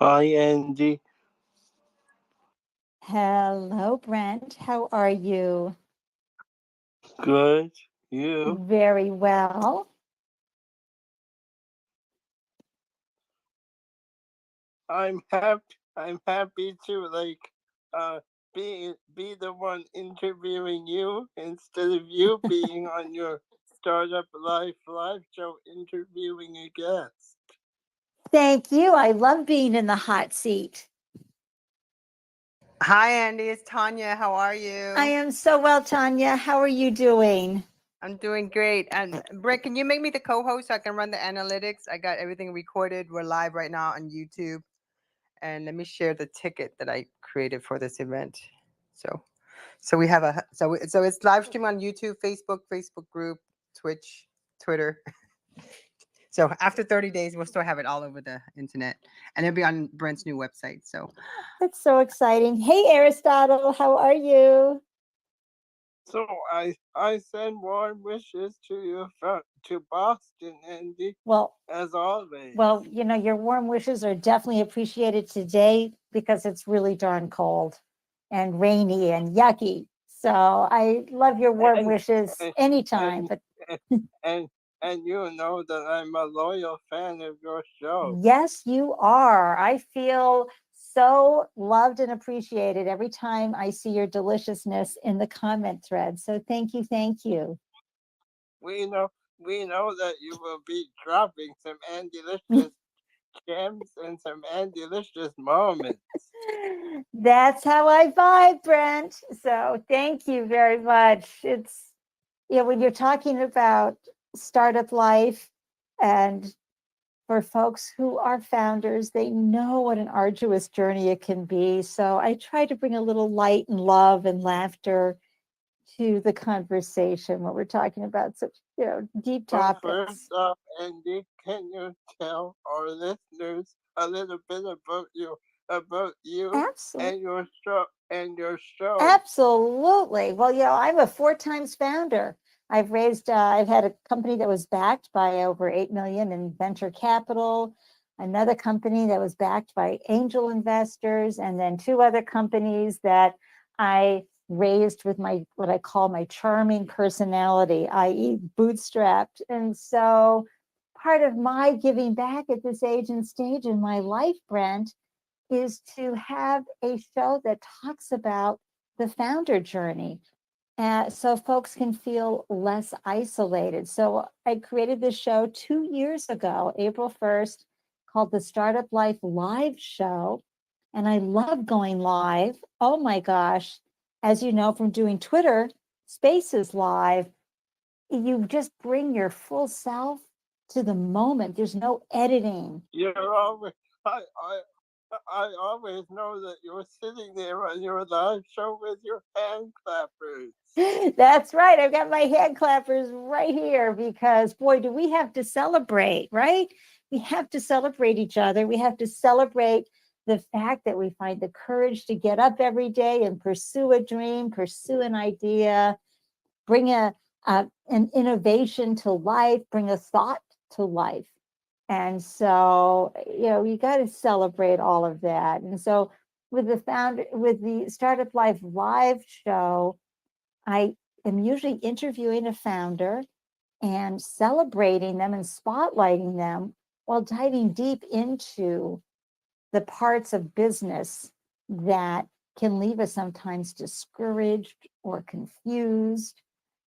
Hi, Andy. Hello, Brent. How are you? Good. You? Very well. I'm happy. I'm happy to uh, be the one interviewing you instead of you being on your startup live show interviewing a guest. Thank you. I love being in the hot seat. Hi, Andy. It's Tanya. How are you? I am so well, Tanya. How are you doing? I'm doing great. And Brent, can you make me the co-host so I can run the analytics? I got everything recorded. We're live right now on YouTube. And let me share the ticket that I created for this event. So we have so it's live stream on YouTube, Facebook group, Twitch, Twitter. So after 30 days, we'll still have it all over the internet, and it'll be on Brent's new website. So That's so exciting. Hey, Aristotle, how are you? So I send warm wishes to you to Boston, Andy. Well, as always. Well, your warm wishes are definitely appreciated today because it's really darn cold and rainy and yucky. So I love your warm wishes anytime. But and you know that I'm a loyal fan of your show. Yes, you are. I feel so loved and appreciated every time I see your deliciousness in the comment thread. So thank you, thank you. We know that you will be dropping some delicious gems and some delicious moments. That's how I vibe, Brent. So thank you very much. It's when you're talking about startup life, and for folks who are founders, they know what an arduous journey it can be. So I try to bring a little light and love and laughter to the conversation when we're talking about such deep topics. Well, first off, Andy, can you tell our listeners a little bit about you Absolutely. and your show? Absolutely. Well, I'm a 4 times founder. I've had a company that was backed by over 8 million in venture capital, another company that was backed by angel investors, and then 2 other companies that I raised with what I call my charming personality, i.e. bootstrapped. And so part of my giving back at this age and stage in my life, Brent, is to have a show that talks about the founder journey, so folks can feel less isolated. So I created this show 2 years ago, April 1st, called the Startup Life Live Show. And I love going live. Oh my gosh. As you know from doing Twitter Spaces live, you just bring your full self to the moment. There's no editing. You're always, I always know that you're sitting there on your live show with your hand clappers. That's right. I've got my hand clappers right here because, boy, do we have to celebrate, right? We have to celebrate each other. We have to celebrate the fact that we find the courage to get up every day and pursue a dream, pursue an idea, bring an innovation to life, bring a thought to life. And so, you got to celebrate all of that. And so with the Startup Life Live show, I am usually interviewing a founder and celebrating them and spotlighting them while diving deep into the parts of business that can leave us sometimes discouraged or confused.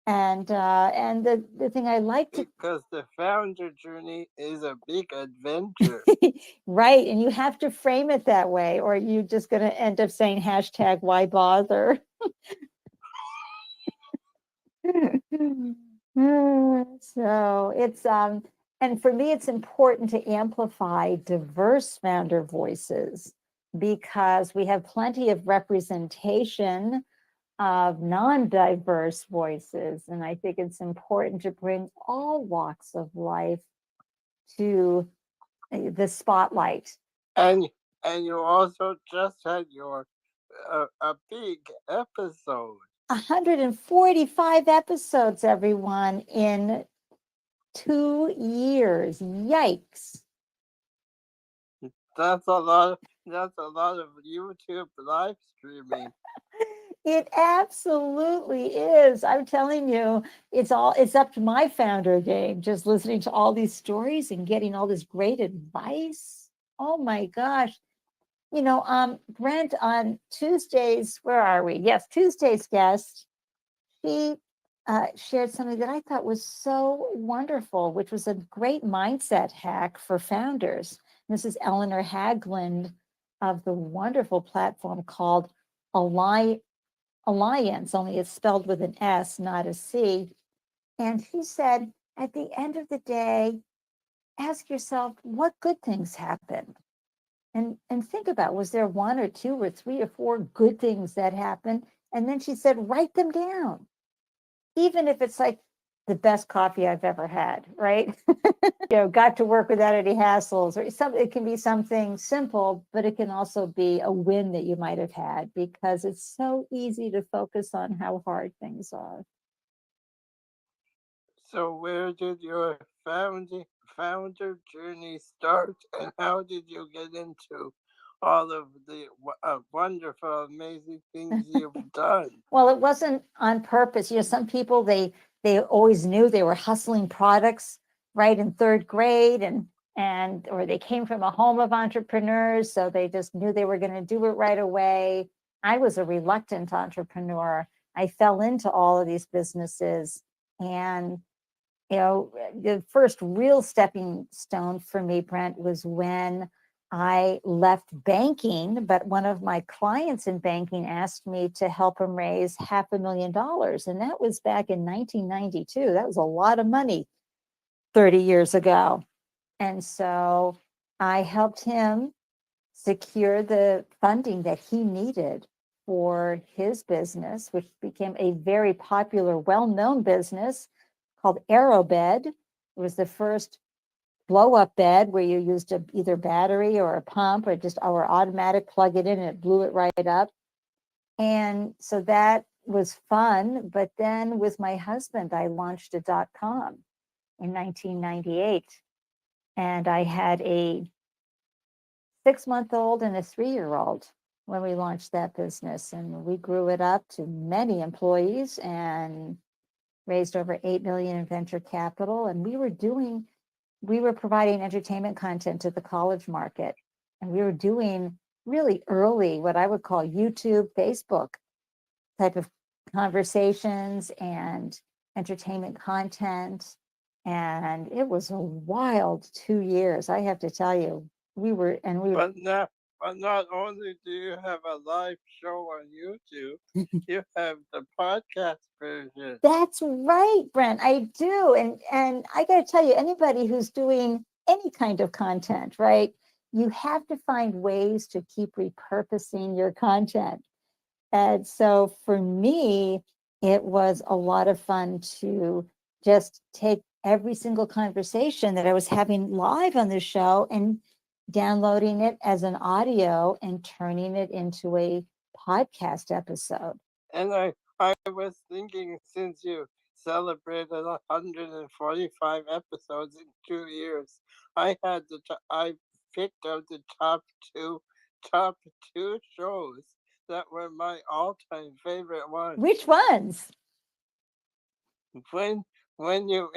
And the thing I like to, because the founder journey is a big adventure. right, and you have to frame it that way, or you're just going to end up saying hashtag why bother. So it's and for me it's important to amplify diverse founder voices because we have plenty of representation of non-diverse voices, and I think it's important to bring all walks of life to the spotlight. And you also just had your a big episode. 145 episodes, everyone, in 2 years. Yikes. That's a lot. That's a lot of YouTube live streaming. It absolutely is. I'm telling you, it's up to my founder game, just listening to all these stories and getting all this great advice. Oh my gosh. Brent, on Tuesdays, where are we? Yes, Tuesday's guest, he shared something that I thought was so wonderful, which was a great mindset hack for founders. This is Eleanor Hagland of the wonderful platform called Alliance, only it's spelled with an S, not a C. And she said, at the end of the day, ask yourself what good things happened. And think about, was there one or two or three or four good things that happened? And then she said, write them down, even if it's like the best coffee I've ever had, right? Got to work without any hassles, or something. It can be something simple, but it can also be a win that you might have had, because it's so easy to focus on how hard things are. So where did your founder journey start, and how did you get into all of the wonderful, amazing things you've done? Well, it wasn't on purpose. Some people, they always knew they were hustling products right in third grade, or they came from a home of entrepreneurs, so they just knew they were going to do it right away. I was a reluctant entrepreneur. I fell into all of these businesses, and the first real stepping stone for me, Brent, was when I left banking, but one of my clients in banking asked me to help him raise $500,000. And that was back in 1992. That was a lot of money 30 years ago. And so I helped him secure the funding that he needed for his business, which became a very popular, well-known business called Aerobed. It was the first blow-up bed where you used either battery or a pump, or automatic, plug it in and it blew it right up. And so that was fun. But then with my husband, I launched a .com in 1998. And I had a 6-month-old and a 3-year-old when we launched that business. And we grew it up to many employees and raised over 8 million in venture capital. And we were providing entertainment content to the college market. And we were doing really early, what I would call YouTube, Facebook type of conversations and entertainment content. And it was a wild 2 years, I have to tell you. But not only do you have a live show on YouTube, you have the podcast version. That's right, Brent. I do. And I got to tell you, anybody who's doing any kind of content, right? You have to find ways to keep repurposing your content. And so for me, it was a lot of fun to just take every single conversation that I was having live on the show and downloading it as an audio and turning it into a podcast episode. And I was thinking, since you celebrated 145 episodes in 2 years, I picked out the top two shows that were my all-time favorite ones. Which ones? When you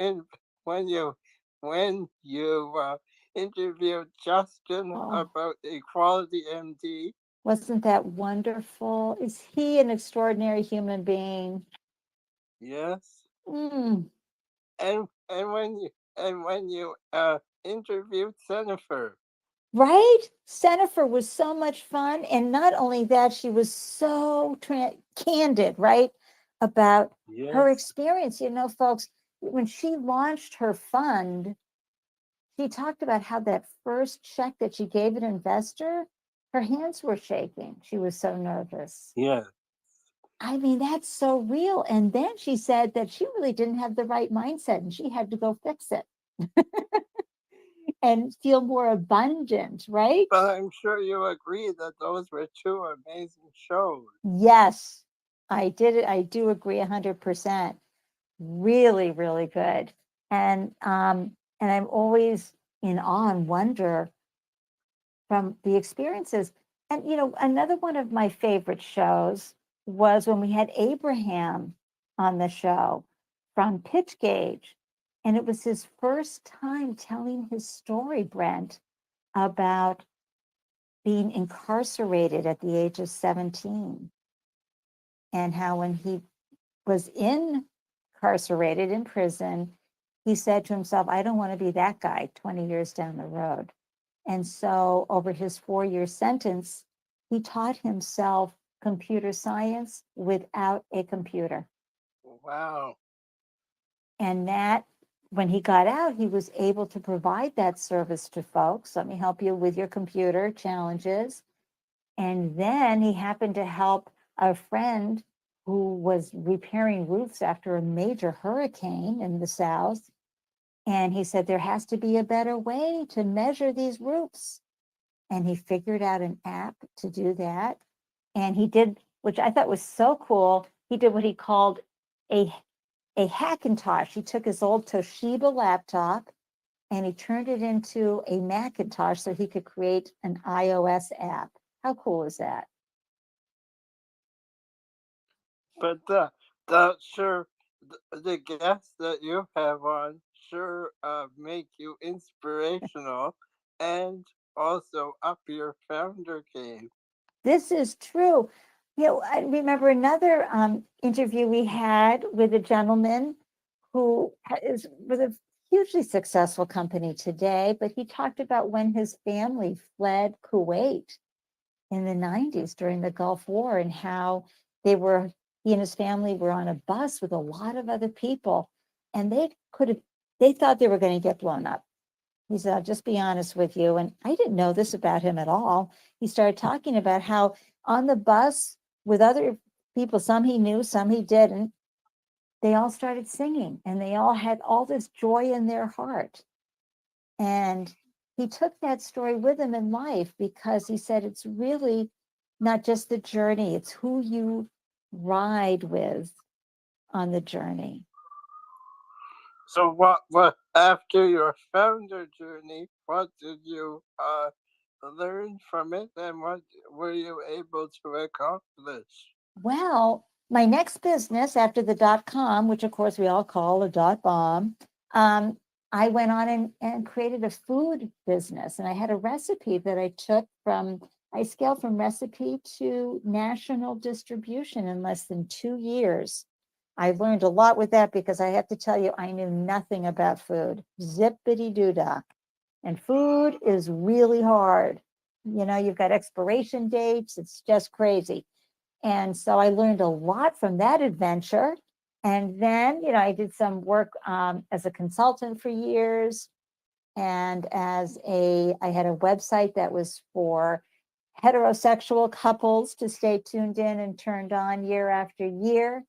interviewed Justin about Equality MD. Wasn't that wonderful? Is he an extraordinary human being? Yes. Mm. And when you interviewed Jennifer. Right? Jennifer was so much fun. And not only that, she was so candid, right? About her experience. Folks, when she launched her fund, she talked about how that first check that she gave an investor, her hands were shaking. She was so nervous. Yeah. I mean, that's so real. And then she said that she really didn't have the right mindset and she had to go fix it and feel more abundant, right? But I'm sure you agree that those were two amazing shows. Yes, I did it. I do agree 100%. Really, really good. And I'm always in awe and wonder, from the experiences. And, another one of my favorite shows was when we had Abraham on the show from Pitch Gauge. And it was his first time telling his story, Brent, about being incarcerated at the age of 17, and how when he was incarcerated in prison, he said to himself, I don't want to be that guy 20 years down the road. And so over his 4-year sentence, he taught himself computer science without a computer. Wow. And that, when he got out, he was able to provide that service to folks. Let me help you with your computer challenges. And then he happened to help a friend who was repairing roofs after a major hurricane in the South. And he said, there has to be a better way to measure these roofs. And he figured out an app to do that. And he did, which I thought was so cool, he did what he called a Hackintosh. He took his old Toshiba laptop and he turned it into a Macintosh so he could create an iOS app. How cool is that? But the guests that you have on sure make you inspirational and also up your founder game. This is true. I remember another interview we had with a gentleman who is with a hugely successful company today, but he talked about when his family fled Kuwait in the 90s during the Gulf War, and how he and his family were on a bus with a lot of other people, and they thought they were going to get blown up. He said, I'll just be honest with you. And I didn't know this about him at all. He started talking about how on the bus with other people, some he knew, some he didn't, they all started singing and they all had all this joy in their heart. And he took that story with him in life, because he said it's really not just the journey, it's who you ride with on the journey. So what after your founder journey, what did you learn from it, and what were you able to accomplish? Well, my next business after the .com, which of course we all call a .bomb, I went on and created a food business. And I had a recipe that I scaled from recipe to national distribution in less than 2 years. I learned a lot with that, because I have to tell you, I knew nothing about food. Zippity doo dah. And food is really hard. You've got expiration dates. It's just crazy. And so I learned a lot from that adventure. And then, I did some work as a consultant for years. And I had a website that was for heterosexual couples to stay tuned in and turned on year after year.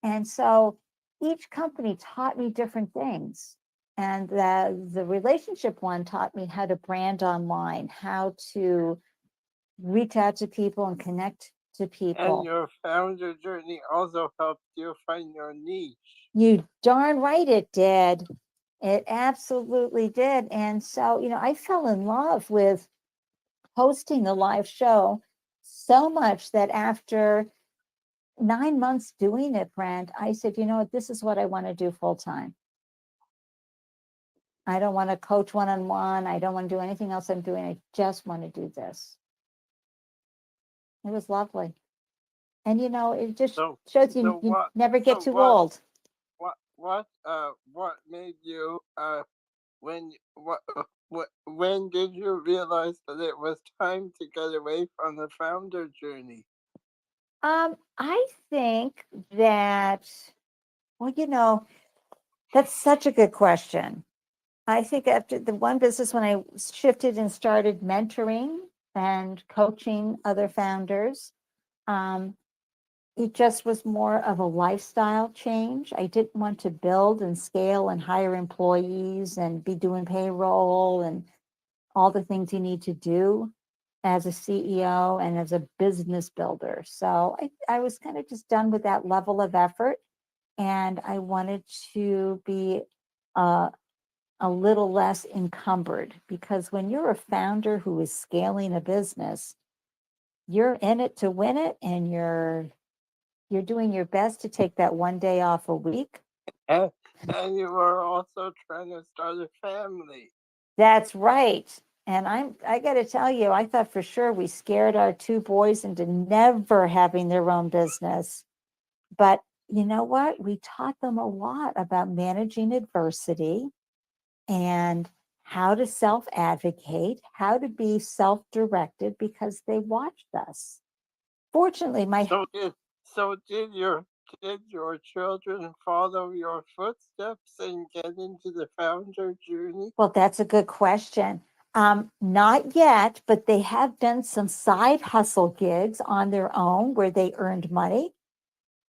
And so each company taught me different things. And the relationship one taught me how to brand online, how to reach out to people and connect to people. And your founder journey also helped you find your niche. You darn right it did. It absolutely did. And so, I fell in love with hosting the live show so much that after 9 months doing it, Brent, I said, this is what I want to do full time. I don't want to coach one-on-one. I don't want to do anything else I'm doing. I just want to do this. It was lovely. And it just shows you never get too old. What made you when did you realize that it was time to get away from the founder journey? I think that, that's such a good question. I think after the one business, when I shifted and started mentoring and coaching other founders, it just was more of a lifestyle change. I didn't want to build and scale and hire employees and be doing payroll and all the things you need to do as a CEO and as a business builder. So I was kind of just done with that level of effort. And I wanted to be a a little less encumbered, because when you're a founder who is scaling a business, you're in it to win it, and you're doing your best to take that one day off a week. And you are also trying to start a family. That's right. And I got to tell you, I thought for sure we scared our two boys into never having their own business. But you know what? We taught them a lot about managing adversity and how to self-advocate, how to be self-directed, because they watched us. Fortunately, So did your children follow your footsteps and get into the founder journey? well, that's a good question. Not yet, but they have done some side hustle gigs on their own where they earned money.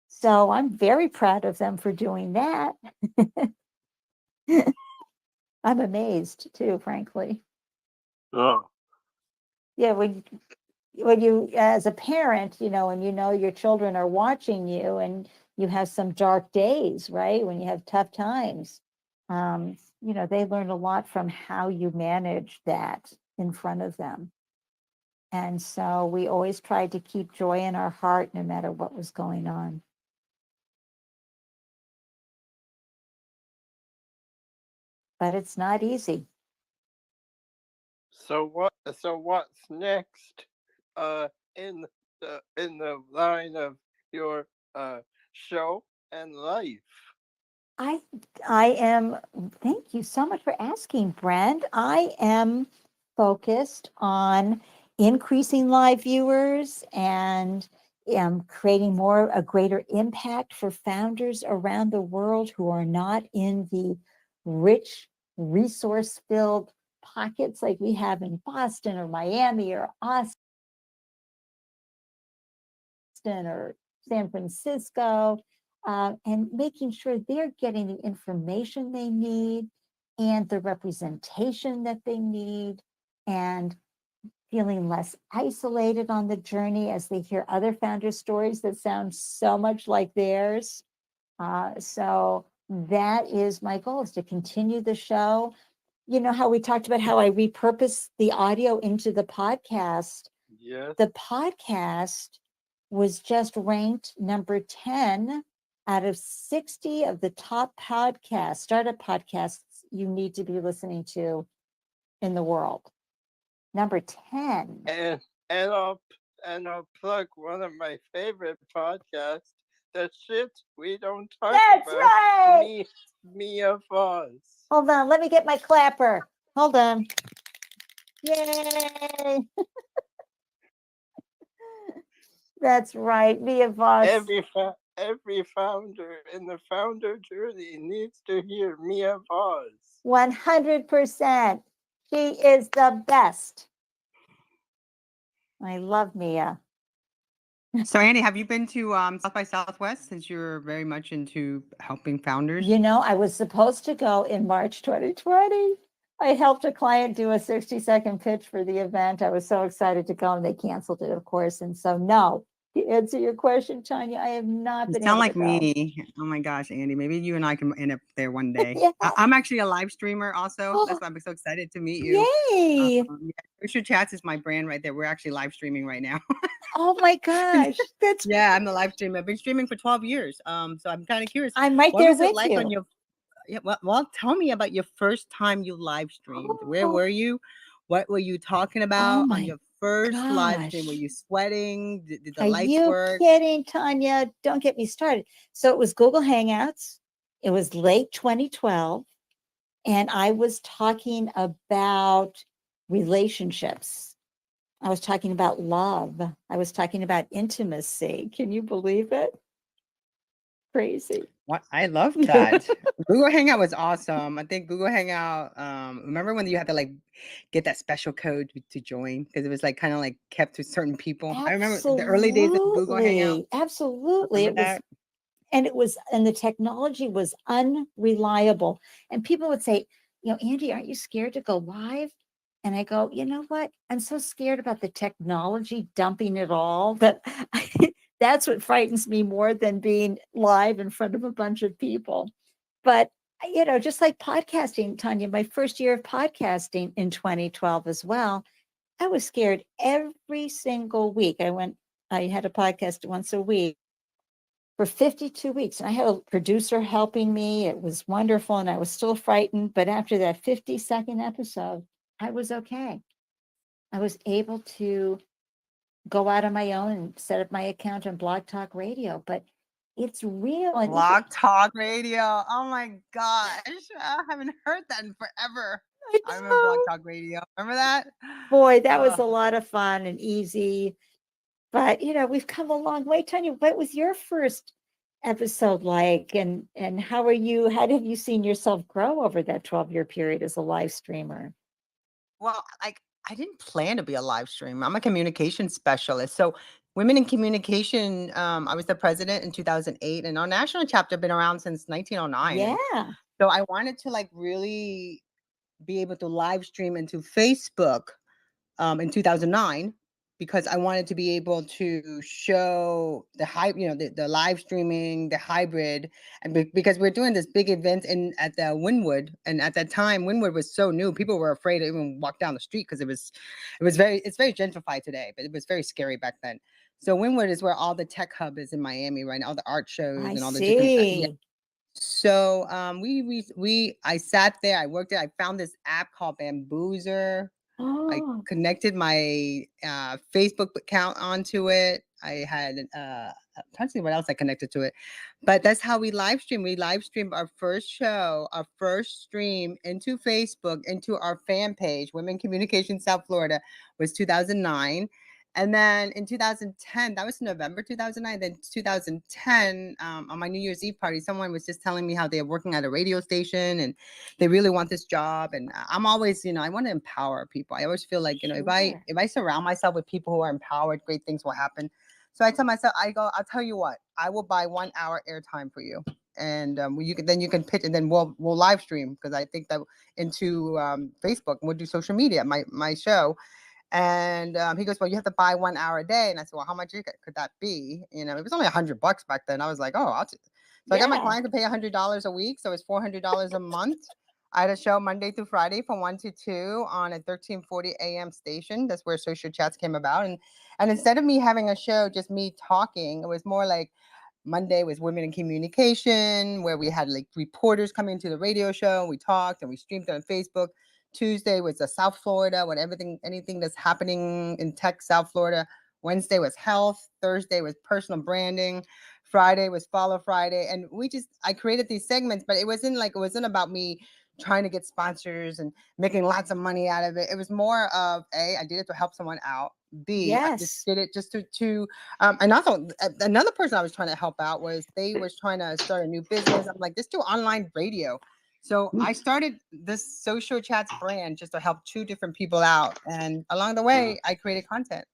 So I'm very proud of them for doing that. I'm amazed too, frankly. Oh, Yeah, when you, as a parent, and your children are watching you, and you have some dark days, right? When you have tough times, they learn a lot from how you manage that in front of them. And so we always tried to keep joy in our heart no matter what was going on. But it's not easy. so what's next in the line of your show and life? I am, thank you so much for asking, Brent. I am focused on increasing live viewers and creating a greater impact for founders around the world who are not in the rich, resource-filled pockets like we have in Boston or Miami or Austin or San Francisco. And making sure they're getting the information they need and the representation that they need, and feeling less isolated on the journey as they hear other founder stories that sound so much like theirs. So that is my goal, is to continue the show. You know how we talked about how I repurpose the audio into the podcast? Yes. The podcast was just ranked number 10 out of 60 of the top startup podcasts you need to be listening to in the world. Number 10. And I'll plug one of my favorite podcasts, The Shit We Don't Talk That's About. right. Mia Voss. Hold on, let me get my clapper. Hold on. Yay. That's right, Mia Voss. Every founder in the founder journey needs to hear Mia Voss. 100%. She is the best. I love Mia. So Andy, have you been to South by Southwest, since you're very much into helping founders? I was supposed to go in March 2020. I helped a client do a 60-second pitch for the event. I was so excited to go, and they canceled it, of course. And so, no, to answer your question, Tanya, I have not been able to go. You sound like me. Oh my gosh, Andy, maybe you and I can end up there one day. Yeah. I'm actually a live streamer also. That's why I'm so excited to meet you. Yay. Social Chats is my brand right there. We're actually live streaming right now. Oh my gosh. That's Yeah, I'm the live streamer. I've been streaming for 12 years. So I'm kind of curious. I'm right What there was it with like you. on your well, tell me about your first time you live streamed. Where were you? What were you talking about on your first live stream? Were you sweating? Did the lights work? Are you kidding, Tanya? Don't get me started. So it was Google Hangouts. It was late 2012. And I was talking about relationships. I was talking about love. I was talking about intimacy. Can you believe it? Crazy. What? I love that. Google Hangout was awesome. I think Google Hangout, remember when you had to like get that special code to join, because it was like kind of like kept to certain people? Absolutely. I remember the early days of Google Hangout. Absolutely. And the technology was unreliable. And people would say, Andy, aren't you scared to go live? And I go, you know what? I'm so scared about the technology dumping it all that that's what frightens me more than being live in front of a bunch of people. But just like podcasting, Tanya, my first year of podcasting in 2012 as well, I was scared every single week. I had a podcast once a week for 52 weeks. And I had a producer helping me. It was wonderful. And I was still frightened. But after that 52nd episode, I was okay. I was able to go out on my own and set up my account on Blog Talk Radio. But it's real. And Blog Talk Radio. Oh my gosh. I haven't heard that in forever. I remember Blog Talk Radio. Remember that? Boy, that was a lot of fun and easy. But we've come a long way. Tanya, what was your first episode like? And how have you seen yourself grow over that 12-year period as a live streamer? Well, I didn't plan to be a live streamer. I'm a communication specialist. So Women in Communication, I was the president in 2008, and our national chapter been around since 1909. Yeah. So I wanted to really be able to live stream into Facebook in 2009, because I wanted to be able to show the live streaming, the hybrid, and because we're doing this big event at the Wynwood, and at that time Wynwood was so new, people were afraid to even walk down the street because it's very gentrified today, but it was very scary back then. So Wynwood is where all the tech hub is in Miami right now, all the art shows and all the different. So I sat there, I worked it, I found this app called Bamboozer. I connected my Facebook account onto it. I had I'm trying to see what else I connected to it, but that's how we live stream. We live streamed our first show, our first stream into Facebook, into our fan page. Women Communication South Florida was 2009. And then in 2010, that was November 2009. Then 2010, on my New Year's Eve party, someone was just telling me how they're working at a radio station and they really want this job. And I'm always, I want to empower people. I always feel like, if I surround myself with people who are empowered, great things will happen. So I tell myself, I'll tell you what, I will buy 1 hour airtime for you. And you can pitch, and then we'll live stream, because I think that into Facebook, and we'll do social media, my show. And he goes, well, you have to buy 1 hour a day. And I said, well, how much could that be? It was only $100 back then. I was like, oh, so I got my clients to pay $100 a week. So it's $400 a month. I had a show Monday through Friday from 1 to 2 on a 1340 AM station. That's where Social Chats came about. And instead of me having a show, just me talking, it was more like Monday was Women in Communication, where we had reporters coming into the radio show. We talked and we streamed on Facebook. Tuesday was the South Florida, anything that's happening in tech, South Florida. Wednesday was health. Thursday was personal branding. Friday was Follow Friday. And I created these segments, but it wasn't about me trying to get sponsors and making lots of money out of it. It was more of I did it to help someone out. B, I just did it just to and also another person I was trying to help out they was trying to start a new business. I'm like, just do online radio. So I started this Social Chats brand just to help 2 different people out. And along the way, I created content.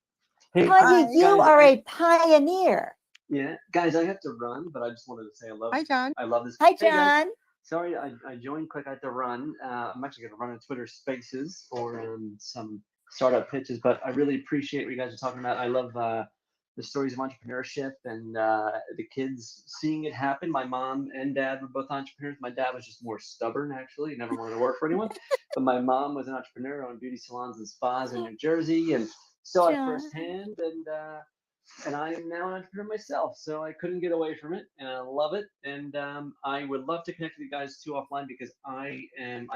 Hey, Tanya, you are a pioneer. Yeah, guys, I have to run, but I just wanted to say I love. Hi, John. I love this. Hi, John. Sorry, I joined quick. I have to run. I'm actually going to run in Twitter Spaces for some startup pitches, but I really appreciate what you guys are talking about. I love the stories of entrepreneurship and the kids seeing it happen. My mom and dad were both entrepreneurs. My dad was just more stubborn, actually. He never wanted to work for anyone. But my mom was an entrepreneur, owned beauty salons and spas in New Jersey, and saw it firsthand. And I am now an entrepreneur myself, so I couldn't get away from it, and I love it. And I would love to connect with you guys too offline, because I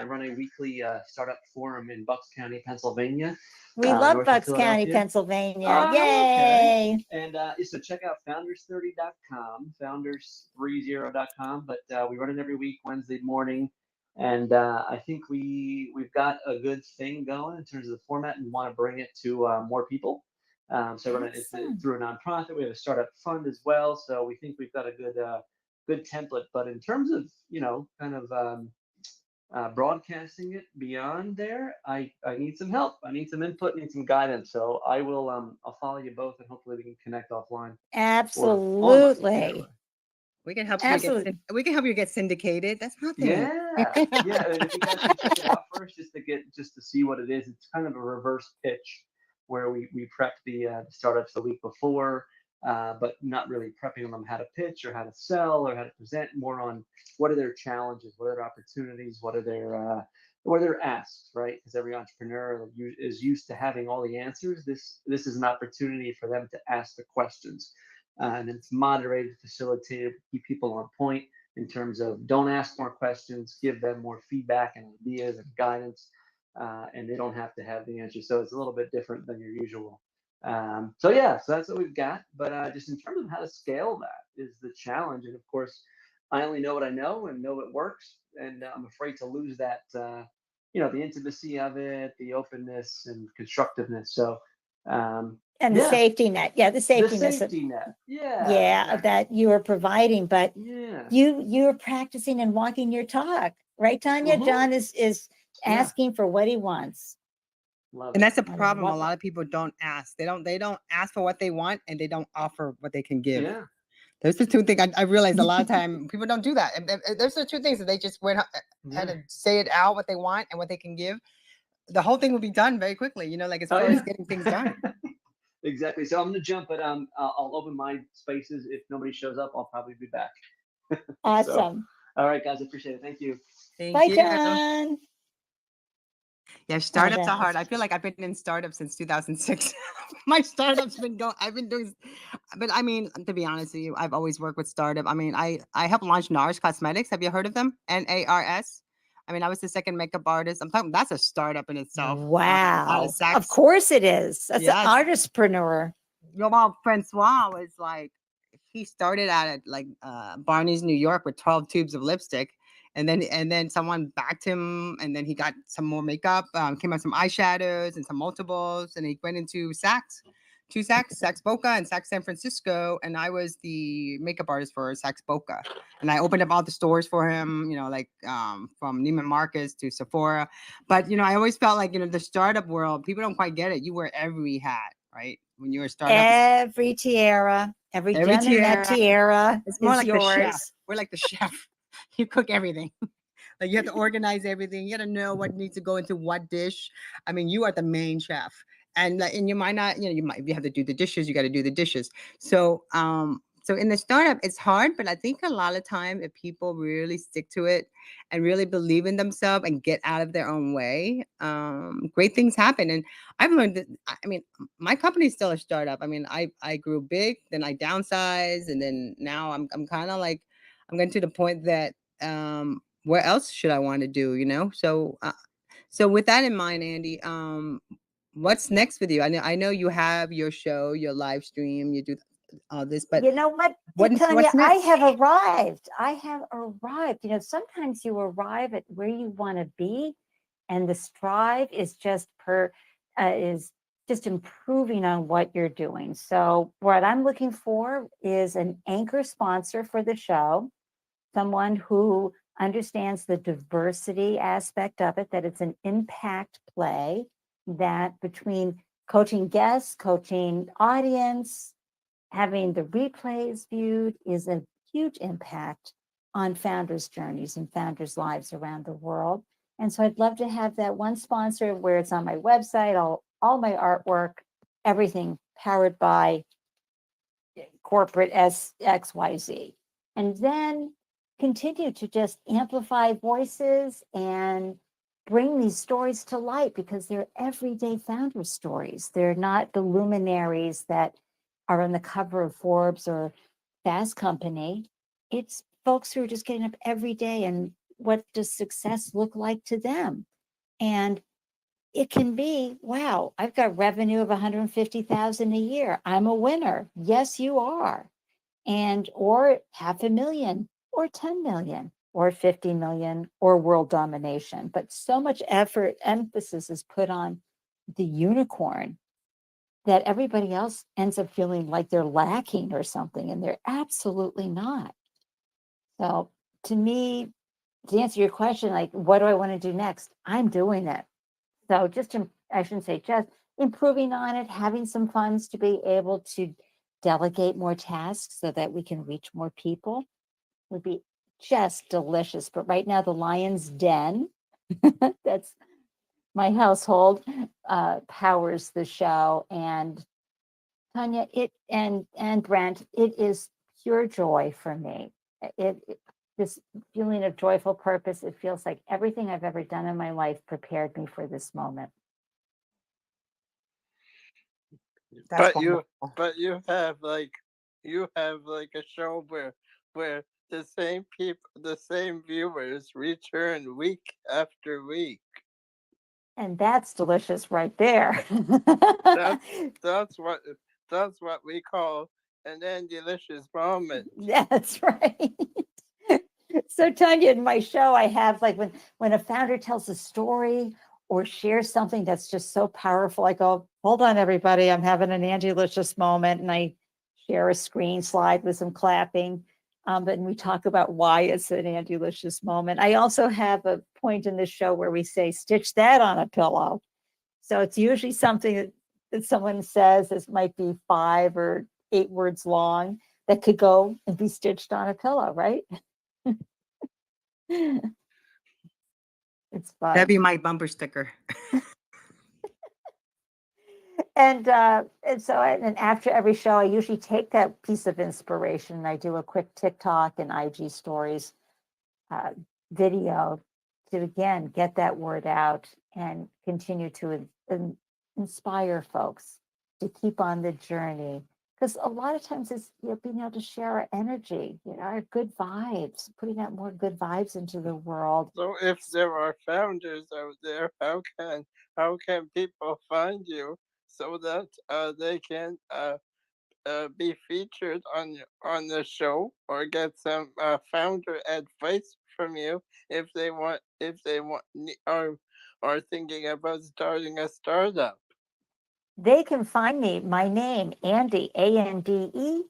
run a weekly startup forum in Bucks County, Pennsylvania. We love Bucks County, Pennsylvania. Yay! Okay. And so check out founders30.com, founders30.com. But we run it every week, Wednesday morning. And I think we've got a good thing going in terms of the format, and want to bring it to more people. So we're it's through a nonprofit. We have a startup fund as well. So we think we've got a good template. But in terms of kind of broadcasting it beyond there, I need some help. I need some input. Need some guidance. So I will I'll follow you both, and hopefully we can connect offline. Absolutely. We can help you get syndicated. That's nothing. Yeah. And if you guys can check it out first, just to see what it is. It's kind of a reverse pitch, where we prep the startups the week before. but not really prepping them on how to pitch or how to sell or how to present. More on what are their challenges, what are their opportunities, what are their asks, right? Because every entrepreneur is used to having all the answers. This is an opportunity for them to ask the questions, and it's moderated, facilitated, keep people on point in terms of don't ask more questions, give them more feedback and ideas and guidance, and they don't have to have the answer. So it's a little bit different than your usual. So that's what we've got. But just in terms of how to scale that is the challenge. And of course, I only know what I know and know it works, and I'm afraid to lose that. The intimacy of it, the openness and constructiveness. So And the safety net. Yeah, the safety net. Exactly. That you are providing, but Yeah. you're practicing and walking your talk, right, Tanya? John is asking for what he wants. And that's a problem. A lot of people don't ask. They don't ask for what they want, and they don't offer what they can give. Yeah. Those are two things I realized a lot of time people don't do that. And those are two things that they just went had to say it out what they want and what they can give. The whole thing will be done very quickly, like as far as getting things done. Exactly. So I'm going to jump, but I'll open my spaces. If nobody shows up, I'll probably be back. Awesome. All right, guys. Appreciate it. Thank you. Bye, John. Yeah, startups are hard. I feel like I've been in startups since 2006. My startup's been going. I've been doing, but I mean, to be honest with you, I've always worked with startup. I mean, I helped launch NARS Cosmetics. Have you heard of them? NARS. I mean, I was the second makeup artist. I'm talking. That's a startup in itself. Wow. Of course it is. That's an artistpreneur. Well, Francois was like, he started out at like Barney's, New York, with 12 tubes of lipstick. And then someone backed him, and then he got some more makeup, came out some eyeshadows and some multiples, and he went into Saks, Saks Boca and Saks San Francisco, and I was the makeup artist for Saks Boca, and I opened up all the stores for him, from Neiman Marcus to Sephora. But I always felt like the startup world, people don't quite get it. You wear every hat, right? When you're a startup, every tiara, every gem in that tiara, it's more like yours. The chef. We're like the chef. You cook everything. Like you have to organize everything. You got to know what needs to go into what dish. I mean, you are the main chef, and you might not. If you have to do the dishes, you got to do the dishes. So, so in the startup, it's hard, but I think a lot of time, if people really stick to it and really believe in themselves and get out of their own way, great things happen. And I've learned that. I mean, my company is still a startup. I mean, I grew big, then I downsized, and then now I'm kind of like. I'm getting to the point that where else should I want to do, So so with that in mind, Andy, what's next with you? I know you have your show, your live stream, you do all this, but you know what, Tanya, what's next? I have arrived. Sometimes you arrive at where you want to be, and the strive is just improving on what you're doing. So what I'm looking for is an anchor sponsor for the show, someone who understands the diversity aspect of it, that it's an impact play, that between coaching guests, coaching audience, having the replays viewed is a huge impact on founders' journeys and founders' lives around the world. And so I'd love to have that one sponsor where it's on my website, all my artwork, everything powered by corporate XYZ. And then continue to just amplify voices and bring these stories to light, because they're everyday founder stories. They're not the luminaries that are on the cover of Forbes or Fast Company. It's folks who are just getting up every day, and what does success look like to them? And it can be, wow, I've got revenue of 150,000 a year. I'm a winner. Yes, you are. Or 500,000 or 10 million or 50 million or world domination. But so much emphasis is put on the unicorn that everybody else ends up feeling like they're lacking or something, and they're absolutely not. So to me, to answer your question, like, what do I want to do next? I'm doing it. So I shouldn't say just improving on it, having some funds to be able to delegate more tasks so that we can reach more people would be just delicious. But right now, the Lion's Den, that's my household, powers the show. And Tanya, and Brent, it is pure joy for me. This feeling of joyful purpose, it feels like everything I've ever done in my life prepared me for this moment. That's But you wonderful. have like a show where the same viewers return week after week. And that's delicious right there. That's that's what that's what we call an delicious moment. That's right. So Tanya, in my show, I have like when a founder tells a story or shares something that's just so powerful, I go, hold on, everybody, I'm having an Angelicious moment, and I share a screen slide with some clapping. But we talk about why it's an Angelicious moment. I also have a point in the show where we say, stitch that on a pillow. So it's usually something that someone says, this might be 5 or 8 words long, that could go and be stitched on a pillow, right? It's fun. That'd be my bumper sticker. And after every show, I usually take that piece of inspiration and I do a quick TikTok and IG stories video to again get that word out and continue to inspire folks to keep on the journey. Because a lot of times it's being able to share our energy, our good vibes, putting out more good vibes into the world. So if there are founders out there, how can people find you so that they can be featured on the show or get some founder advice from you if they are thinking about starting a startup? They can find me. My name, Ande, Andelyons,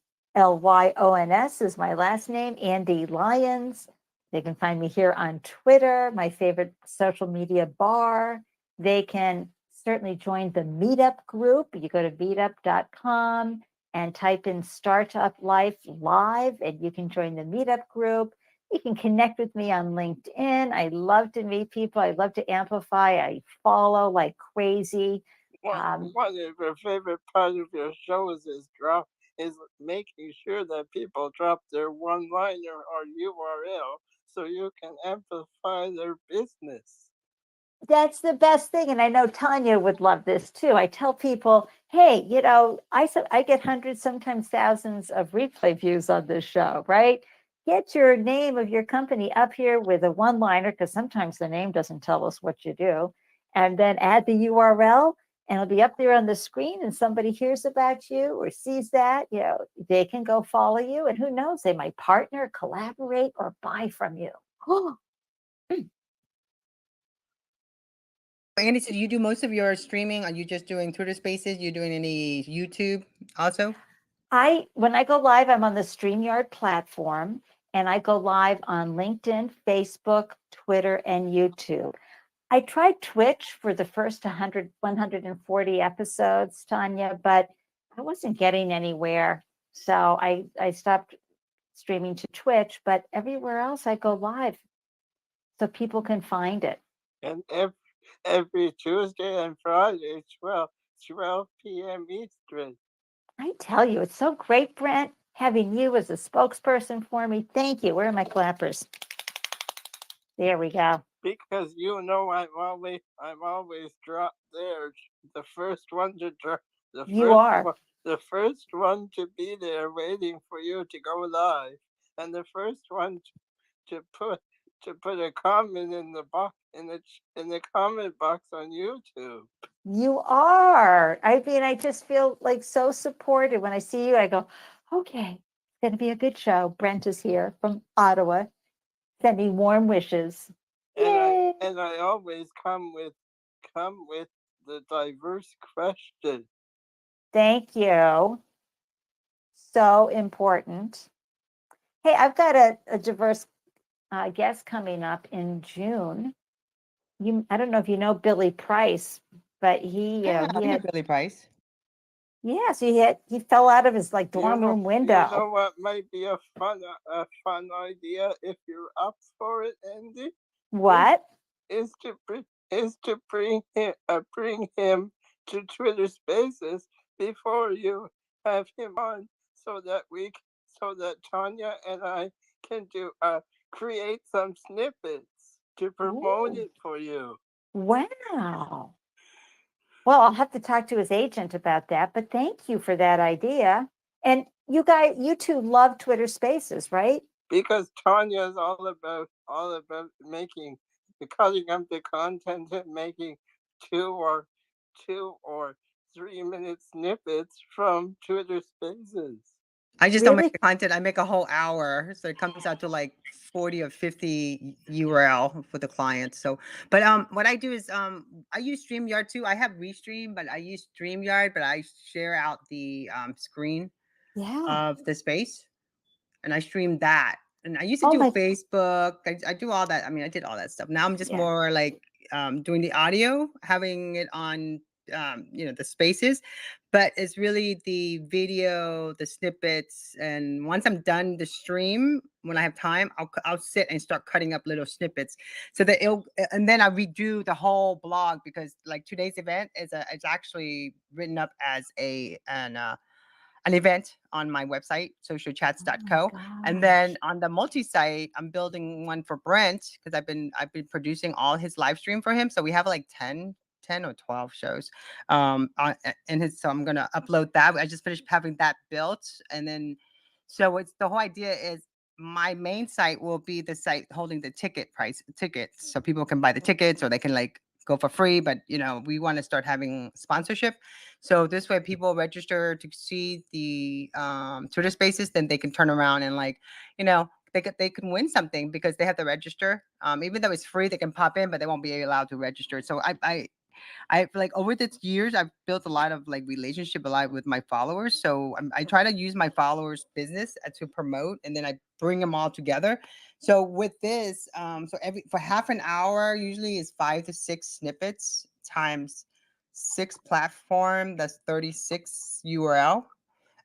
is my last name, Ande Lyons. They can find me here on Twitter, my favorite social media bar. They can certainly join the meetup group. You go to meetup.com and type in Startup Life Live, and you can join the meetup group. You can connect with me on LinkedIn. I love to meet people. I love to amplify. I follow like crazy. One of your favorite parts of your shows is making sure that people drop their one-liner or URL so you can amplify their business. That's the best thing. And I know Tanya would love this too. I tell people, hey, I get hundreds, sometimes thousands of replay views on this show, right? Get your name of your company up here with a one-liner, because sometimes the name doesn't tell us what you do. And then add the URL, and it'll be up there on the screen, and somebody hears about you or sees that, they can go follow you. And who knows, they might partner, collaborate, or buy from you. Andy, so you do most of your streaming? Are you just doing Twitter Spaces? You doing any YouTube also? When I go live, I'm on the StreamYard platform, and I go live on LinkedIn, Facebook, Twitter, and YouTube. I tried Twitch for the first 140 episodes, Tanya, but I wasn't getting anywhere. So I stopped streaming to Twitch, but everywhere else I go live so people can find it. And every Tuesday and Friday, 12 p.m. Eastern. I tell you, it's so great, Brent, having you as a spokesperson for me. Thank you. Where are my clappers? There we go. Because I'm always dropped there. The first one to drop. The first one to be there, waiting for you to go live, and the first one to put a comment in the box in the comment box on YouTube. You are. I mean, I just feel like so supported when I see you. I go, okay, it's going to be a good show. Brent is here from Ottawa, sending warm wishes. Yay! And I always come with the diverse question. Thank you. So important. Hey, I've got a diverse guest coming up in June. I don't know if you know Billy Price, but he had Billy Price. Yeah, so he fell out of his dorm room window. You know what might be a fun idea if you're up for it, Andy? What? Is to bring him to Twitter Spaces before you have him on so that Tanya and I can create some snippets to promote Ooh. it for you. Wow. Well, I'll have to talk to his agent about that, but thank you for that idea. And you two love Twitter Spaces, right? Because Tanya is all about cutting up the content and making 2 or 3 minute snippets from Twitter Spaces. I just don't make Really? the content. I make a whole hour, so it comes out to like 40 or 50 URL for the clients. So, but what I do is I use StreamYard too. I have Restream, but I use StreamYard, but I share out the screen Yeah. of the space, and I stream that. And I used to Oh do my, Facebook. I do all that. I mean, I did all that stuff. Now I'm just yeah. more like doing the audio, having it on the spaces, but it's really the video, the snippets. And once I'm done the stream, when I have time, I'll sit and start cutting up little snippets so that and then I redo the whole blog, because like today's event it's actually written up as an event on my website, socialchats.co. And then on the multi-site, I'm building one for Brent, because I've been producing all his live stream for him. So we have like 10 or 12 shows. So I'm gonna upload that. I just finished having that built. And then so it's the whole idea is my main site will be the site holding the tickets. So people can buy the tickets, or they can like go for free, but we want to start having sponsorship. So this way people register to see the Twitter Spaces, then they can turn around and they can win something because they have to register. Even though it's free, they can pop in, but they won't be allowed to register. So I like over the years, I've built a lot of like relationship a lot with my followers. So I try to use my followers' business to promote, and then I bring them all together. So with this, for half an hour, usually is 5 to 6 snippets times 6 platform. That's 36 URL.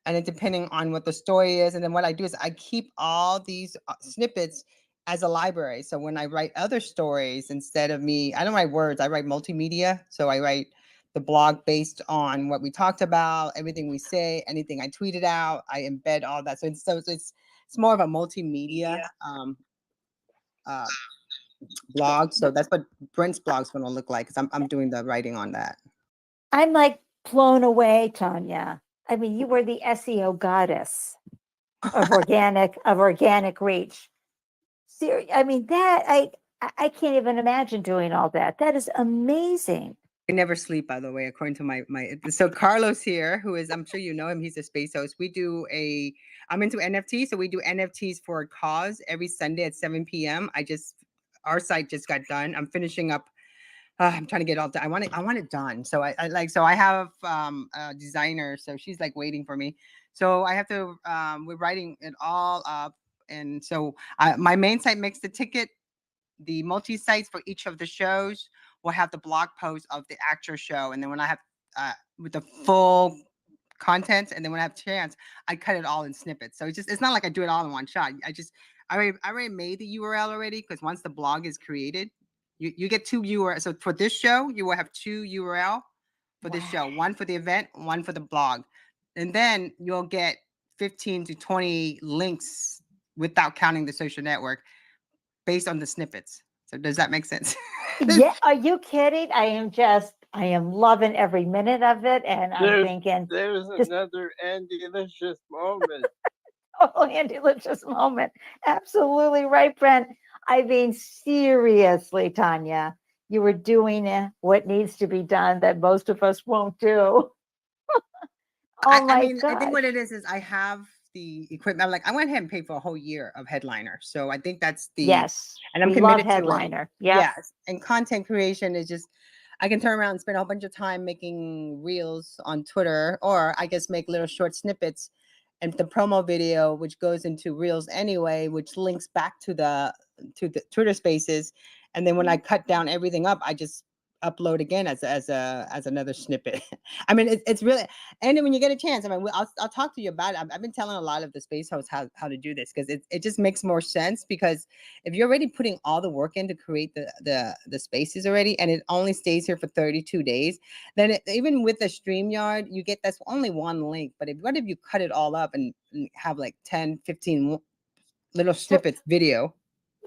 And then depending on what the story is, and then what I do is I keep all these snippets as a library. So when I write other stories, instead of me, I don't write words, I write multimedia. So I write the blog based on what we talked about, everything we say, anything I tweeted out, I embed all that. So it's more of a multimedia blog. So that's what Brent's blog's going to look like, because I'm doing the writing on that. I'm like blown away, Tanya. I mean, you were the SEO goddess of organic reach. I mean, that I can't even imagine doing all that. That is amazing. I never sleep, by the way, according to my so Carlos here, who is, I'm sure you know him, he's a space host. I'm into NFTs, so we do NFTs for a cause every Sunday at 7 p.m. Our site just got done. I'm finishing up. I'm trying to get all done. I want it done. So I have a designer, so she's like waiting for me. So I have to, we're writing it all up. And so my main site makes the ticket. The multi-sites for each of the shows will have the blog post of the actual show. And then when I have with the full content, and then when I have chance, I cut it all in snippets. So it's not like I do it all in one shot. I already made the URL already, because once the blog is created, you get 2 URL. So for this show, you will have 2 URL for this show, one for the event, one for the blog. And then you'll get 15 to 20 links without counting the social network, based on the snippets. So does that make sense? Yeah, are you kidding? I am loving every minute of it, and I'm thinking there's another Ande Lyons moment. oh, Ande Lyons moment. Absolutely right, Brent. I mean, seriously, Tanya, you were doing what needs to be done that most of us won't do. Oh my I think what gosh. it is I have the equipment. I'm like, I went ahead and paid for a whole year of Headliner. So I think that's Yes, and I'm we love committed to like, Headliner. Yes. yes. And content creation is just, I can turn around and spend a whole bunch of time making reels on Twitter, or I guess make little short snippets and the promo video, which goes into reels anyway, which links back to the Twitter Spaces. And then when I cut down everything up, I just upload again as another snippet. I mean, it's really, and then when you get a chance, I mean, I'll talk to you about it. I've been telling a lot of the space hosts how to do this, because it just makes more sense, because if you're already putting all the work in to create the spaces already, and it only stays here for 32 days, then even with the StreamYard, you get, that's only one link. But what if you cut it all up and have like 10, 15 little snippets video,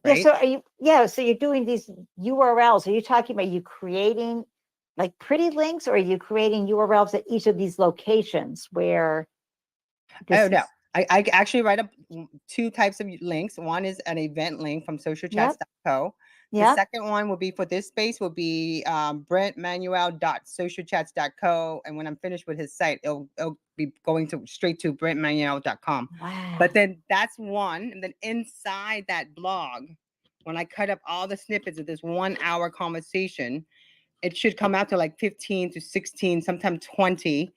right? Yeah, so are you, so you're doing these URLs. Are you talking about you creating like pretty links, or are you creating URLs at each of these locations where Oh no, I actually write up two types of links. One is an event link from socialchats.co. The second one will be for this space will be Brent Manuel.socialchats.co. And when I'm finished with his site, it'll be going straight to brentmanuel.com. Wow. But then that's one. And then inside that blog, when I cut up all the snippets of this 1 hour conversation, it should come out to like 15 to 16, sometimes 20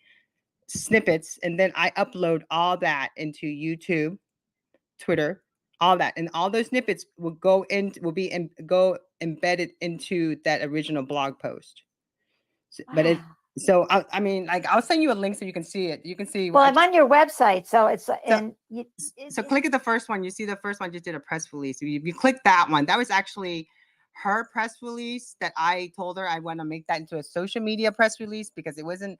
snippets. And then I upload all that into YouTube, Twitter, all that, and all those snippets will go embedded into that original blog post. So, but I mean, like, I'll send you a link so you can see it. You can see. Well, I'm on your website, so it's so click at the first one. You see the first one just did a press release. You click that one. That was actually her press release that I told her I want to make that into a social media press release, because it wasn't.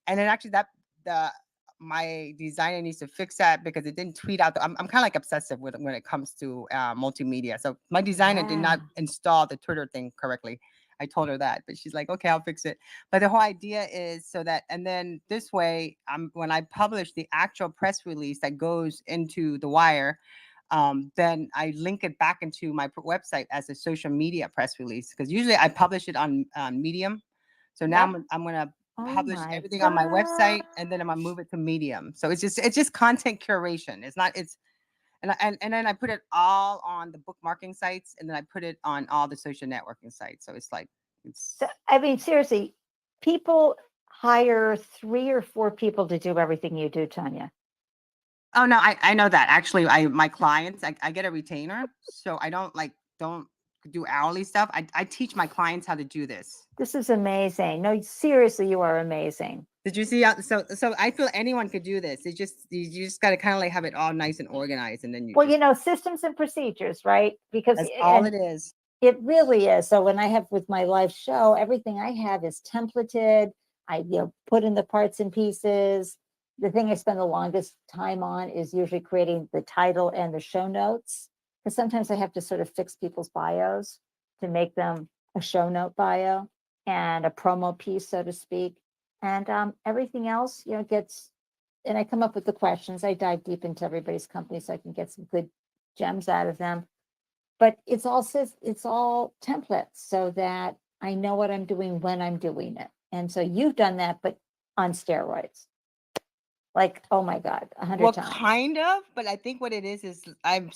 And then actually my designer needs to fix that, because it didn't tweet out. I'm kind of like obsessive when it comes to multimedia. So my designer did not install the Twitter thing correctly. I told her that, but she's like, okay, I'll fix it. But the whole idea is so that, and then this way, when I publish the actual press release that goes into the wire, then I link it back into my website as a social media press release, because usually I publish it on Medium. So now I'm going to publish everything on my website, and then I'm gonna move it to Medium. So it's just content curation. And then I put it all on the bookmarking sites, and then I put it on all the social networking sites. So so, I mean, seriously, people hire 3 or 4 people to do everything you do, Tanya. Oh no, I know that. Actually, my clients, I get a retainer, so I don't do hourly stuff. I teach my clients how to do this. This is amazing. No, seriously, you are amazing. Did you see? So I feel anyone could do this. You just got to kind of like have it all nice and organized, and then systems and procedures, right? Because that's all it is. It really is. So when I have with my live show, everything I have is templated. I put in the parts and pieces. The thing I spend the longest time on is usually creating the title and the show notes, because sometimes I have to sort of fix people's bios to make them a show note bio and a promo piece, so to speak. And everything else, gets, and I come up with the questions. I dive deep into everybody's company so I can get some good gems out of them. But it's all templates, so that I know what I'm doing when I'm doing it. And so you've done that, but on steroids. Like, oh my God, 100 times. Well, kind of, but I think what it is I'm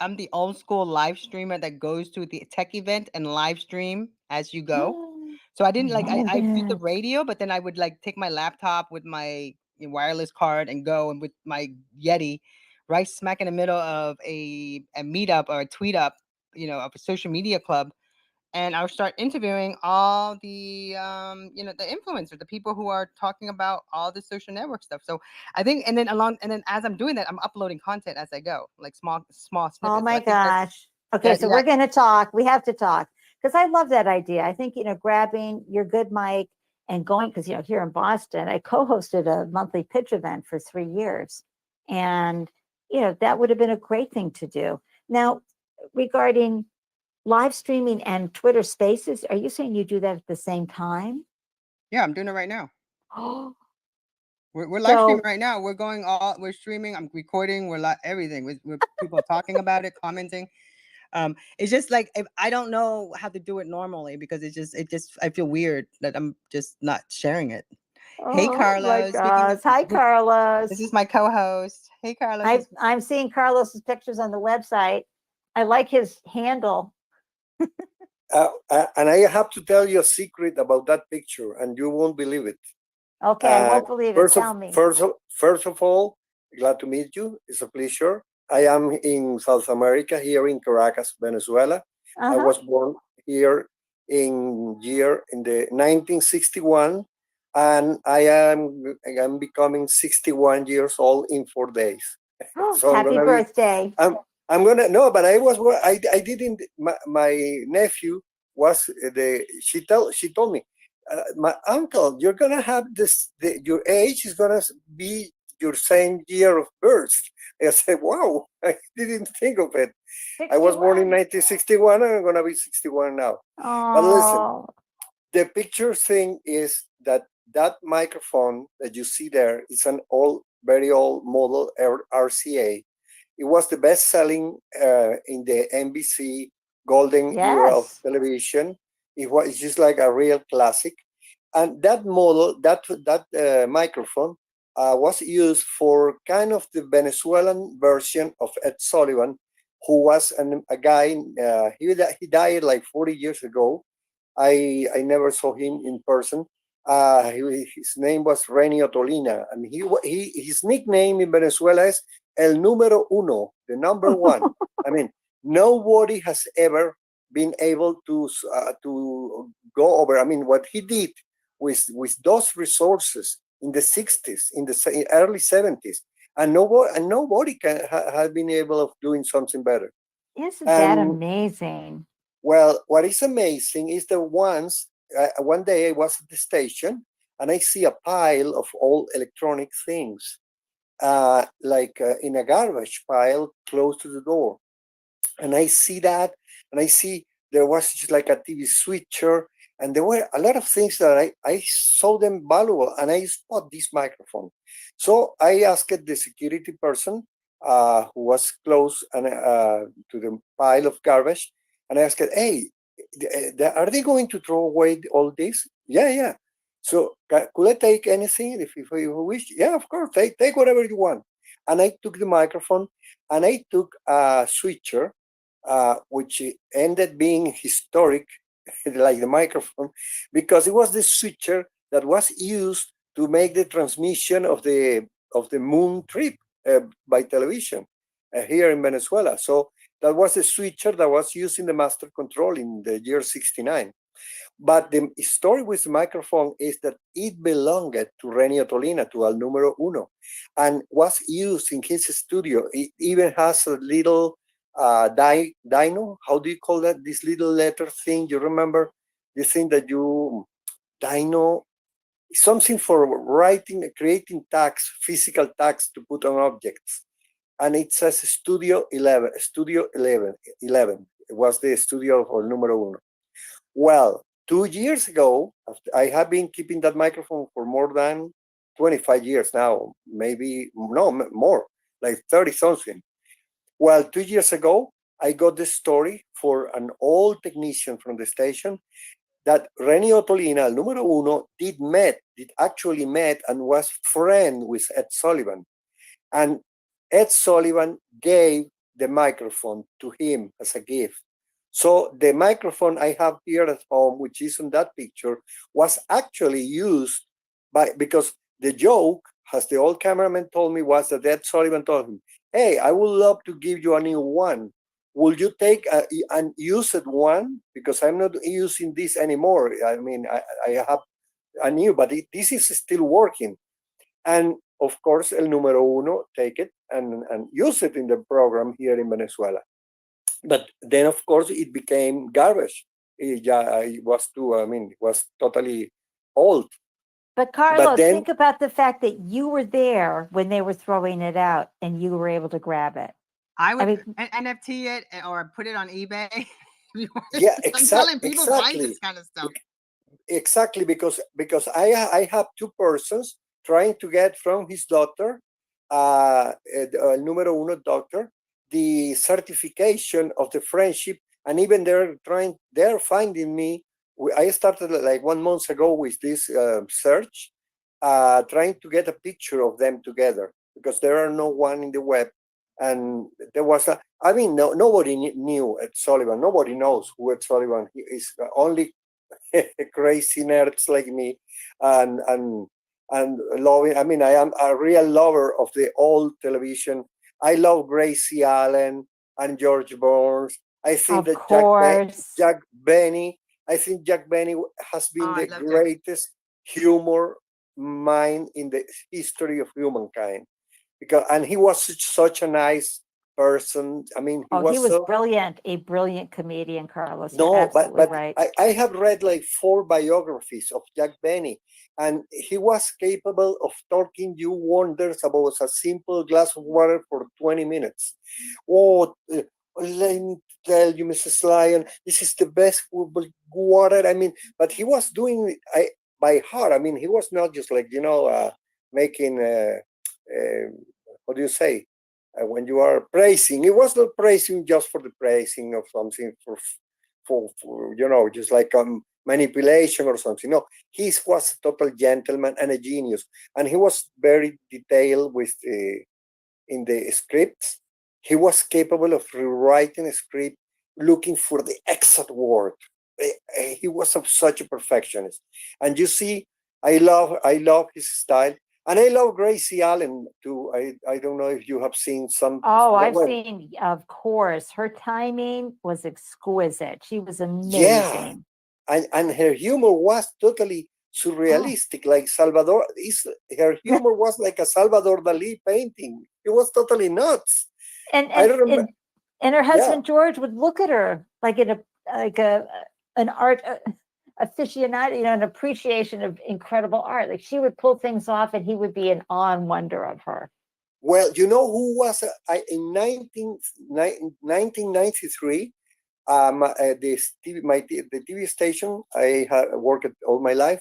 I'm the old school live streamer that goes to the tech event and live stream as you go. So I didn't I do the radio, but then I would like take my laptop with my wireless card and go, and with my Yeti right smack in the middle of a meetup or a tweet up, of a social media club. And I'll start interviewing all the, the influencers, the people who are talking about all the social network stuff. So I think, and then as I'm doing that, I'm uploading content as I go, like small snippets. Oh my gosh. Okay, so we're going to talk. We have to talk, because I love that idea. I think, grabbing your good mic and going, because, here in Boston, I co-hosted a monthly pitch event for 3 years. And, that would have been a great thing to do. Now, regarding live streaming and Twitter Spaces, are you saying you do that at the same time? Yeah, I'm doing it right now. Oh, we're live streaming right now. We're streaming. I'm recording. We're everything. We're people talking about it, commenting. It's just like, if I don't know how to do it normally, because I feel weird that I'm just not sharing it. Hey, Carlos. Hi, Carlos. This is my co-host. Hey, Carlos. I'm seeing Carlos's pictures on the website. I like his handle. And I have to tell you a secret about that picture, and you won't believe it. Okay, I won't believe it. Tell me. First of all, glad to meet you. It's a pleasure. I am in South America, here in Caracas, Venezuela. I was born here in the 1961, and I'm becoming 61 years old in 4 days. Oh, So happy birthday. I'm gonna no, but I didn't. My nephew was she told me, my uncle, you're gonna have this. Your age is gonna be your same year of birth. I said, wow, I didn't think of it. I was born in 61. 1961, and I'm gonna be 61 now. But listen, Oh, the picture thing is that microphone that you see there is an very old model RCA. It was the best selling in the NBC golden era of yes. television. It's just like a real classic. And that model, that microphone, was used for kind of the Venezuelan version of Ed Sullivan, who was a guy. He died like 40 years ago. I never saw him in person. His name was Renio Tolina, and his nickname in Venezuela is El Número Uno, the number one. I mean, nobody has ever been able to go over. I mean, what he did with those resources in the 60s, in the early 70s, and nobody has been able of doing something better. Isn't that And amazing? well, what is amazing is that one day I was at the station and I see a pile of old electronic things, in a garbage pile close to the door. And I see that, and I see there was just like a TV switcher, and there were a lot of things that I saw them valuable, and I spot this microphone. So I asked the security person who was close to the pile of garbage, and I asked, hey, are they going to throw away all this? Yeah, yeah. So could I take anything if you wish? Yeah, of course, take whatever you want. And I took the microphone, and I took a switcher, which ended being historic, like the microphone, because it was the switcher that was used to make the transmission of the moon trip by television here in Venezuela. So that was the switcher that was used in the master control in the year 69. But the story with the microphone is that it belonged to Renio Tolina, to El Número Uno, and was used in his studio. It even has a little dino. How do you call that? This little letter thing. You remember this thing that you dino? Something for writing, creating tags, physical tags to put on objects. And it says Studio 11. Studio 11. It was the studio of El Número Uno. Well, 2 years ago, I have been keeping that microphone for more than 25 years now, maybe no more, like 30 something. Well, 2 years ago, I got the story for an old technician from the station that Renio Tolina, el número uno, did actually met and was friend with Ed Sullivan. And Ed Sullivan gave the microphone to him as a gift. So the microphone I have here at home, which is in that picture, was actually used because the joke, as the old cameraman told me, was that Ed Sullivan told him, hey, I would love to give you a new one. Will you take an used one? Because I'm not using this anymore. I mean, I have a new, but this is still working. And of course, El Número Uno take it and use it in the program here in Venezuela. But then, of course, it became garbage. It was totally old. But Carlos, then, think about the fact that you were there when they were throwing it out and you were able to grab it. I would mean, NFT it or put it on eBay. yeah, I'm telling people buy this kind of stuff. Exactly, because I have two persons trying to get from his doctor, el número uno doctor, the certification of the friendship, and even they're finding me. I started like 1 month ago with this search, trying to get a picture of them together because there are no one in the web. And there was nobody knew Ed Sullivan. Nobody knows who Ed Sullivan is. Only crazy nerds like me, and loving. I mean, I am a real lover of the old television. I love Gracie Allen and George Burns. I think that Jack Benny I think Jack Benny has been I the love Jack. greatest humor mind in the history of humankind. And he was such a nice person. I mean, he Oh, he was was so brilliant, a brilliant comedian, Carlos. You're no, absolutely right. I have read like 4 biographies of Jack Benny, and he was capable of talking you wonders about a simple glass of water for 20 minutes. Oh, let me tell you, Mrs. Lyon, this is the best water. I mean, but he was doing it by heart. I mean, he was not just like, making, what do you say? When you are praising, it was not praising just for the praising of something for just like manipulation or something. No, he was a total gentleman and a genius, and he was very detailed with in the scripts. He was capable of rewriting a script, looking for the exact word. He was such a perfectionist, and you see, I love his style. And I love Gracie Allen too. I don't know if you have seen some. Oh, I've seen, of course. Her timing was exquisite. She was Yeah, amazing. and her humor was totally surrealistic, like Salvador. Her humor was like a Salvador Dali painting. It was totally nuts. And I remember, and her yeah, husband George would look at her like an art aficionado, an appreciation of incredible art. Like she would pull things off, and he would be in awe and wonder of her. well, you know who was in 1993? The TV station I had worked all my life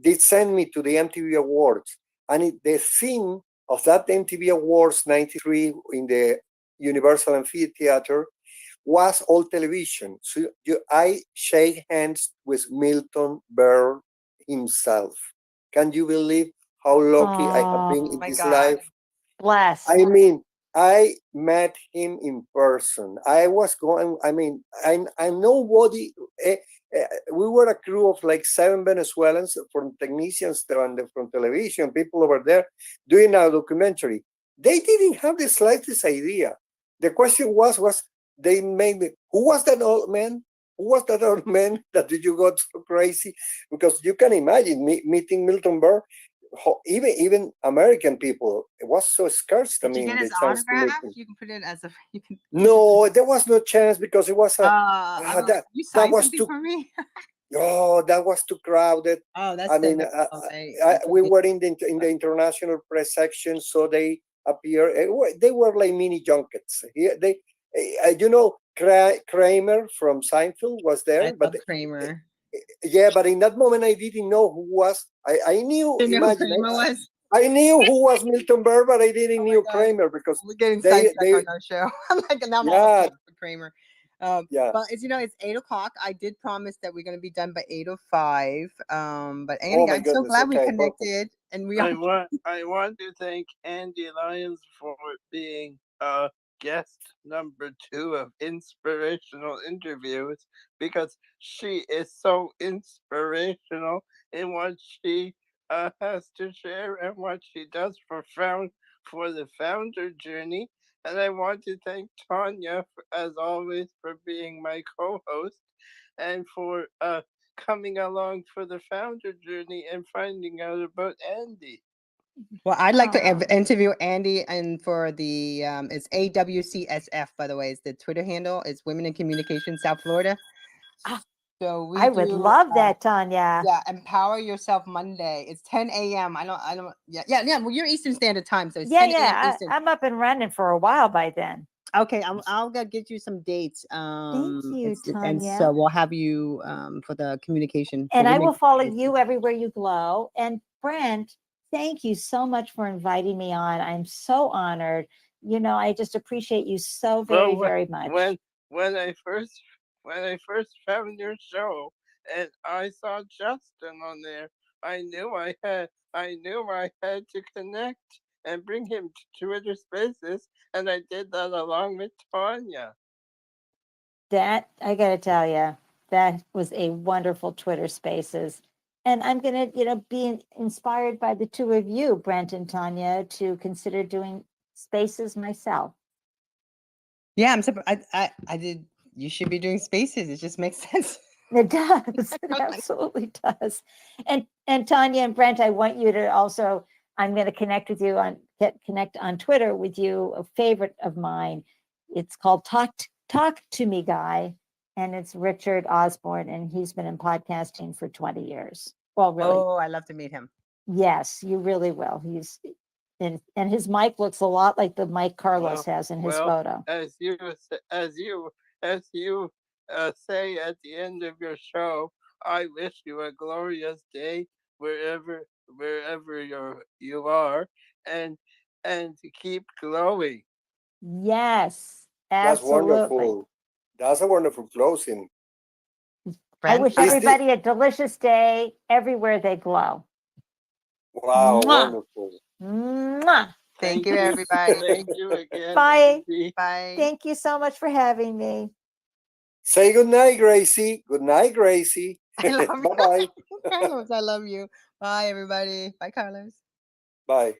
did send me to the MTV Awards, and the theme of that MTV Awards '93 in the Universal Amphitheater was all television. So I shake hands with Milton Berle himself. Can you believe how lucky I have been in My this God. life? Blessed. I mean, I met him in person. I was going, I mean, I'm nobody. We were a crew of like 7 Venezuelans from technicians from television, people over there doing a documentary. They didn't have the slightest idea. The question was they made me, who was that old man? Who was that old man that you got so crazy? Because you can imagine meeting Milton Berle. Even American people, it was so scarce. Did you get his autograph? You can put it as a. You can. No, there was no chance because it was You signed was something too. for me. Oh, that was too crowded. Oh, that's. I mean, we were in the international press section, so they appear. They were like mini junkets. Kramer from Seinfeld was there, but Kramer. Yeah, but in that moment, I didn't know who was. I knew. You know who Imagine, Kramer was? I knew who was Milton Berle, but I didn't knew Kramer because we're getting sidetracked on our show. I'm like, now I'm all for Kramer. But it's 8:00. I did promise that we're going to be done by 8:05. But Andy, I'm so glad we connected, and we. I want to thank Ande Lyons for being guest number 2 of Inspirational Interviews, because she is so inspirational in what she has to share and what she does for the founder journey. And I want to thank Tanya, as always, for being my co-host and for coming along for the founder journey and finding out about Andy. Well, I'd like to interview Andy, and for the it's AWCSF, by the way, is the Twitter handle. It's Women in Communication South Florida. So I would love that, Tanya. Yeah, Empower Yourself Monday. It's 10 a.m. I don't. Yeah. Well, you're Eastern Standard Time, so it's 10 a.m. Eastern. I'm up and running for a while by then. Okay, I'll get you some dates. Thank you, Tanya. And so we'll have you for the communication. And I will follow you everywhere you go. And Brent, thank you so much for inviting me on. I'm so honored. I just appreciate you so very, very much. When I first found your show and I saw Justin on there, I knew I had to connect and bring him to Twitter Spaces, and I did that along with Tanya. That, I got to tell you, that was a wonderful Twitter Spaces. And I'm going to, be inspired by the two of you, Brent and Tanya, to consider doing Spaces myself. Yeah, I'm surprised. I did. You should be doing Spaces. It just makes sense. It does. It absolutely does. And Tanya and Brent, I want you to also, I'm going to connect with you connect on Twitter with you, a favorite of mine. It's called Talk to Me Guy, and it's Richard Osborne, and he's been in podcasting for 20 years. Well, really. Oh, I love to meet him. Yes, you really will. He's and his mic looks a lot like the mic Carlos has in his photo. As you say at the end of your show, I wish you a glorious day wherever you are, and to keep glowing. Yes, That's absolutely. wonderful. That's a wonderful closing. I Brent, wish everybody a delicious day everywhere they glow. Wow, Mwah. wonderful. Mwah. Thank you, everybody. Thank you again. Bye. Andy. Bye. Thank you so much for having me. Say good night, Gracie. Good night, Gracie. I love you. Bye-bye. Carlos, I love you. Bye, everybody. Bye, Carlos. Bye.